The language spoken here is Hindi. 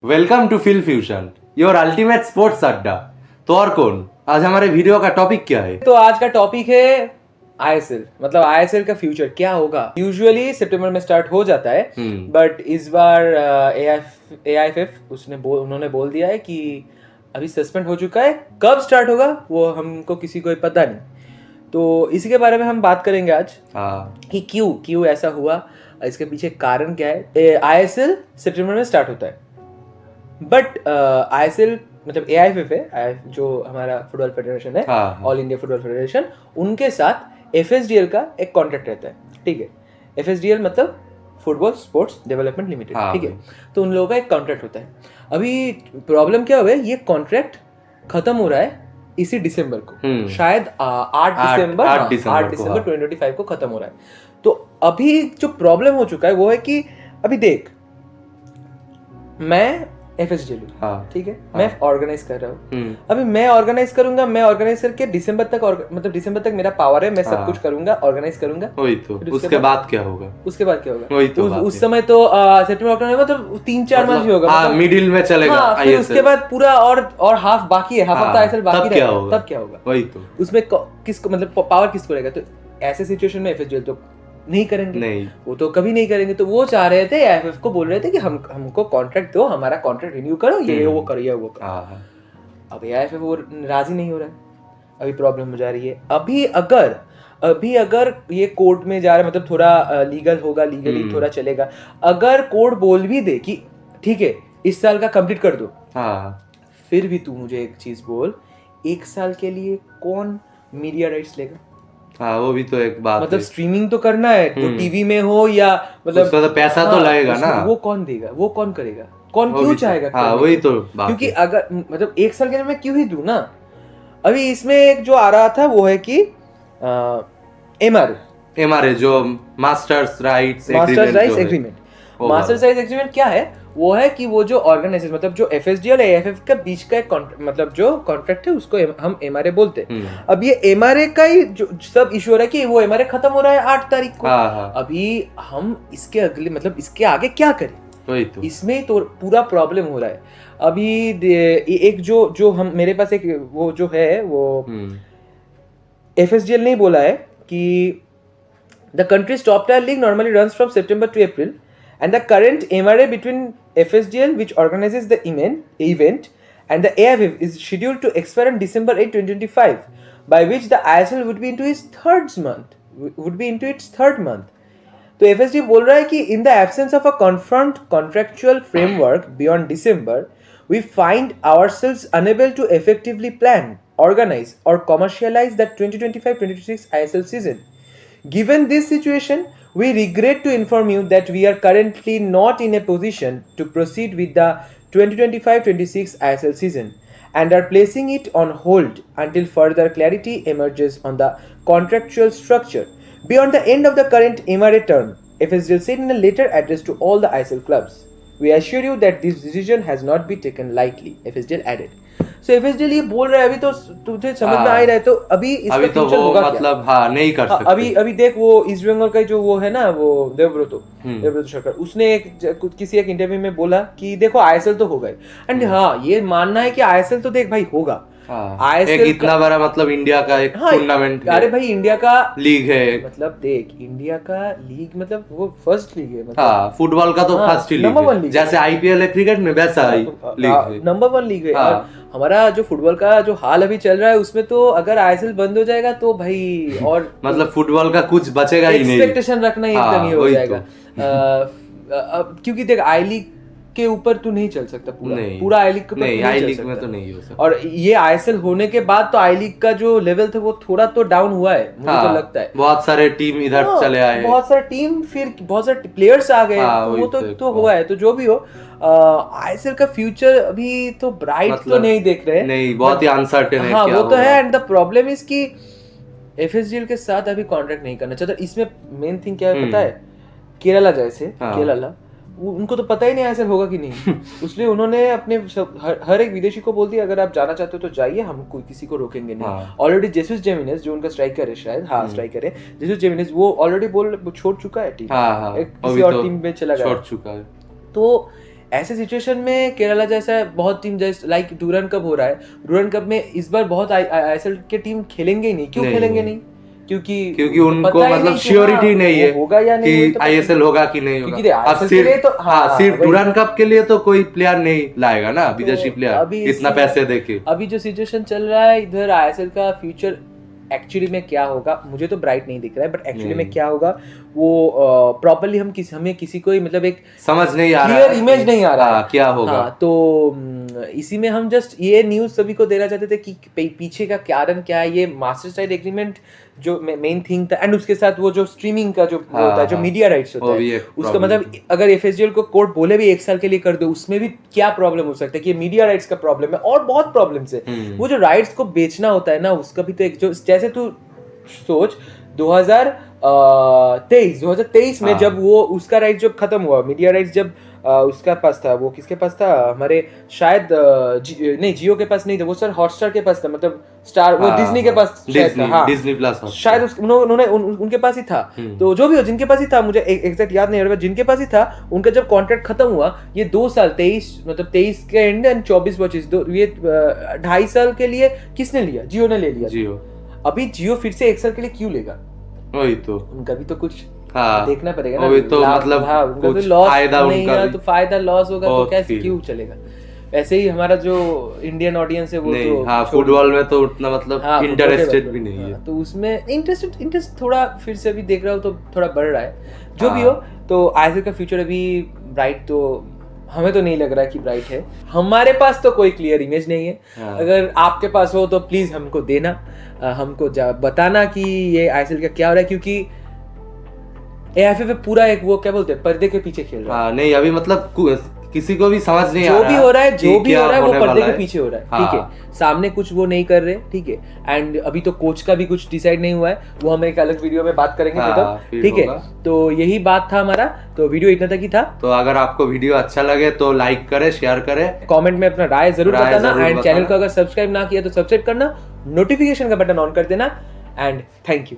Welcome to feel fusion your ultimate sports adda. तो और कौन, आज हमारे वीडियो का टॉपिक क्या है? तो आज का टॉपिक है आईएसएल। मतलब आईएसएल का फ्यूचर क्या होगा। यूजुअली सितंबर में स्टार्ट हो जाता है, बट इस बार एआईएफएफ उन्होंने बोल दिया है कि अभी सस्पेंड हो चुका है। कब स्टार्ट होगा वो हमको किसी को पता नहीं। तो इसी के बारे में हम बात करेंगे आज कि क्यों ऐसा हुआ, इसके पीछे कारण क्या है। आईएसएल सितंबर में स्टार्ट होता है, बट आईएसएल मतलब एआईएफएफ है जो हमारा फुटबॉल फेडरेशन है, ऑल इंडिया फुटबॉल फेडरेशन, उनके साथ एफएसडीएल का एक कॉन्ट्रैक्ट रहता है। ठीक है, एफएसडीएल मतलब फुटबॉल स्पोर्ट्स डेवलपमेंट लिमिटेड। ठीक है, तो उन लोगों का एक कॉन्ट्रैक्ट होता है। अभी प्रॉब्लम क्या हुआ है, ये कॉन्ट्रैक्ट खत्म हो रहा है इसी दिसंबर को, शायद 8 दिसंबर 2025 को खत्म हो रहा है। तो अभी जो प्रॉब्लम हो चुका है वो है कि अभी देख, मैं एफएसडीएल, ठीक है, मैं ऑर्गेनाइज कर रहा हूँ। अभी मैं ऑर्गेनाइज करूंगा, मैं ऑर्गेनाइज करके दिसंबर तक मेरा पावर है, मैं सब कुछ करूंगा, ऑर्गेनाइज करूंगा। वही तो, उसके बाद क्या होगा? वही तो उस समय तो सितंबर अक्टूबर मतलब 3-4 मंथ ही होगा, मिडिल में चलेगा। फिर उसके बाद पूरा और हाफ बाकी है, हाफ ऑफ द आईएसएल बाकी रहेगा। तब क्या होगा? वही तो, उसमें किसको मतलब पावर किसको रहेगा? तो ऐसे सिचुएशन में एफएसडीएल तो नहीं करेंगे, वो तो कभी नहीं करेंगे। तो वो चाह रहे थे, एआईएफएफ को बोल रहे थे कि हमको कॉन्ट्रैक्ट दो, हमारा कॉन्ट्रैक्ट रिन्यू करो, ये वो करो। अब एआईएफएफ वो राजी नहीं हो रहा है, अभी प्रॉब्लम हो जा रही है। अभी अगर ये कोर्ट में जा रहा है, मतलब थोड़ा लीगल होगा, लीगली थोड़ा चलेगा। अगर कोर्ट बोल भी दे कि ठीक है इस साल का कंप्लीट कर दो, फिर भी तू मुझे एक चीज बोल, 1 साल के लिए कौन मीडिया राइट्स लेगा? वो भी तो एक बात मतलब स्ट्रीमिंग तो करना है, तो टीवी में हो या मतलब तो पैसा तो लगेगा ना, वो कौन देगा, वो कौन करेगा, कौन क्यों चाहेगा? वही तो बात, क्योंकि अगर मतलब 1 साल के लिए मैं क्यों ही दूं ना। अभी इसमें एक जो आ रहा था वो है कि एमआरए जो मास्टर्स राइट्स एग्रीमेंट क्या है? वो है कि वो जो ऑर्गेनाइजेशन मतलब जो एफएसडीएल और एआईएफएफ के बीच का एक मतलब जो कॉन्ट्रैक्ट है उसको हम एमआरए बोलते हैं। अब ये एमआरए का ही जो सब इशू हो रहा है कि वो एमआरए खत्म हो रहा है 8 तारीख को। अभी हम इसके अगले मतलब इसके आगे क्या करें, तो इसमें तो पूरा प्रॉब्लम हो रहा है। अभी एक जो हम मेरे पास एक वो जो है वो एफएसडीएल ने बोला है कि the country's top tier league normally runs from September to April and the current MRA between FSDL, which organizes the event, and the AIFF is scheduled to expire on December 8, 2025, by which the ISL would be into its third month. तो FSD बोल रहा है कि in the absence of a contractual framework beyond December, we find ourselves unable to effectively plan, organize, or commercialize the 2025-2026 ISL season. Given this situation, we regret to inform you that we are currently not in a position to proceed with the 2025-26 ISL season and are placing it on hold until further clarity emerges on the contractual structure. Beyond the end of the current MRA term, FSDL said in a letter addressed to all the ISL clubs, we assure you that this decision has not been taken lightly, FSDL added. So FSDL ये बोल रहा है, अभी तो तुझे समझ में आ ही रहा है, तो अभी इसका फ्यूचर होगा मतलब क्या? नहीं कर सकते। अभी देख, वो ईस्ट बंगाल का जो वो है ना, वो देवव्रत सरकार, उसने किसी एक इंटरव्यू में बोला कि देखो आईएसएल तो होगा, एंड ये मानना है कि आईएसएल तो देख भाई होगा। एक इतना बड़ा मतलब इंडिया का एक टूर्नामेंट, अरे भाई इंडिया का लीग है, मतलब देख इंडिया का लीग मतलब वो फर्स्ट लीग है, मतलब फुटबॉल का तो फर्स्ट लीग, नंबर 1 लीग, जैसे आईपीएल है क्रिकेट में वैसा लीग है, नंबर 1 लीग है। और हमारा जो फुटबॉल का जो हाल अभी चल रहा है उसमें तो अगर आईएसएल बंद हो जाएगा तो भाई और मतलब फुटबॉल का कुछ बचेगा ही नहीं, एक्सपेक्टेशन रखना ही एकदम ही हो जाएगा। क्योंकि देख आई लीग के ऊपर तू नहीं चल सकता, पूरा आई लीग के ऊपर नहीं, आई लीग में तो नहीं हो सकता। और ये आईएसएल होने के बाद तो आई लीग का जो लेवल था वो थोड़ा तो डाउन हुआ है, मुझे तो लगता है। बहुत सारे टीम इधर चले आए, बहुत सारे टीम, फिर बहुत सारे प्लेयर्स आ गए, तो वो तो हुआ है। तो जो भी हो, आईएसएल का फ्यूचर अभी तो ब्राइट तो नहीं देख रहे, नहीं, बहुत ही अनसर्टेन है। वो तो है, एंड द प्रॉब्लम इज कि एफएसडीएल के साथ अभी कॉन्ट्रैक्ट नहीं करना चाहता। इसमें मेन थिंग क्या है पता है? केरला जैसे, केरला उनको तो पता ही नहीं ऐसा होगा कि नहीं, इसलिए उन्होंने अपने हर एक विदेशी को बोल दिया अगर आप जाना चाहते हो तो जाइए, हम कोई किसी को रोकेंगे नहीं। ऑलरेडी जेसुस जिमेनेज जो उनका स्ट्राइकर है, शायद स्ट्राइकर है जेसुस जिमेनेज, वो ऑलरेडी छोड़ चुका है टीम, किसी और टीम में चला गया, छोड़ चुका है। तो ऐसे सिचुएशन में केरला जैसा बहुत टीम जैसे लाइक डूरन कप हो रहा है, डूरन कप में इस बार बहुत आईएसएल के टीम खेलेंगे ही नहीं। क्यों खेलेंगे नहीं? क्योंकि उनको पता ही मतलब नहीं कि श्योरिटी हाँ, नहीं है होगा या नहीं, कि आईएसएल होगा कि नहीं क्योंकि होगा। अब ISL के लिए तो सिर्फ वही। डूरान कप के लिए तो कोई प्लेयर नहीं लाएगा ना, विदेशी तो प्लेयर अभी इतना इसी- पैसे देके। अभी जो सिचुएशन चल रहा है इधर आईएसएल का फ्यूचर एक्चुअली में क्या होगा मुझे तो ब्राइट नहीं दिख रहा है, बट एक्चुअली में क्या होगा वो प्रॉपर्ली हमें किसी को ही मतलब एक समझ नहीं आ रहा क्लियर है इमेज नहीं आ रहा है क्या होगा। हाँ, तो इसी में हम जस्ट ये न्यूज सभी को देना चाहते थे कि पीछे का कारण क्या है। ये मास्टर साइड एग्रीमेंट जो मेन थिंग था, एंड उसके साथ वो जो स्ट्रीमिंग का जो वो होता है, जो मीडिया राइट्स होता है, उसका मतलब अगर एफएसजीएल को कोर्ट बोले भी 1 साल के लिए कर दो, उसमें भी क्या प्रॉब्लम हो सकता है कि ये मीडिया राइट्स का प्रॉब्लम है और बहुत प्रॉब्लम्स है। वो जो राइट्स को बेचना होता है ना, उसका भी तो एक जो जैसे तू सोच 2023 में जब वो उसका राइट जब खत्म हुआ, मीडिया राइट्स जब उसका पास था, वो किसके पास था, हमारे शायद नहीं जियो के पास नहीं था वो, सर हॉटस्टार के पास था, मतलब स्टार वो डिज्नी के पास डिज्नी प्लस शायद उन्होंने उनके पास ही था। तो जो भी हो जिनके पास ही था, मुझे एग्जैक्ट याद नहीं आ रहा, जिनके पास ही था उनका जब कॉन्ट्रैक्ट खत्म हुआ, ये 2 साल 23 के एंड एंड 24-25 ये 2.5 साल के लिए किसने लिया? जियो ने ले लिया। जियो अभी जियो फिर से 1 साल के लिए क्यों लेगा? वही तो उनका भी तो कुछ हाँ, देखना पड़ेगा ना। वही तो मतलब हाँ, उनका कुछ तो लॉस फायदा नहीं उनका है, भी तो फायदा लॉस होगा तो बहुत कैसे ही। क्यों चलेगा? ऐसे ही हमारा जो इंडियन ऑडियंस है वो नहीं, तो हाँ फुटबॉल में तो उतना मतलब हाँ, इंटरेस्टेड फुटबॉल भी नहीं है। तो उसमें इंटरेस्ट थोड़ा फिर से अभी देख रहा हूँ तो थोड़ा बढ़ रहा है। जो भी हो, तो आईएसएल का फ्यूचर अभी ब्राइट तो हमें तो नहीं लग रहा कि ब्राइट है। हमारे पास तो कोई क्लियर इमेज नहीं है। अगर आपके पास हो तो प्लीज हमको देना, हमको बताना कि ये आईएसएल का क्या हो रहा है, क्योंकि एएफएफ पूरा एक वो क्या बोलते हैं पर्दे के पीछे खेल रहा है। हाँ, नहीं अभी मतलब किसी को भी समझ नहीं आ रहा जो भी हो रहा है वो पर्दे वाला के है। पीछे हो रहा है। हाँ। ठीक है, सामने कुछ वो नहीं कर रहे। ठीक है, एंड अभी तो कोच का भी कुछ डिसाइड नहीं हुआ है, वो हम एक अलग वीडियो में बात करेंगे। हाँ, ठीक है, तो यही बात था हमारा, तो वीडियो इतना तक ही था। तो अगर आपको वीडियो अच्छा लगे तो लाइक करें, शेयर करें, कमेंट में अपना राय जरूर बताना, एंड चैनल को अगर सब्सक्राइब ना किया तो सब्सक्राइब करना, नोटिफिकेशन का बटन ऑन कर देना, एंड थैंक यू।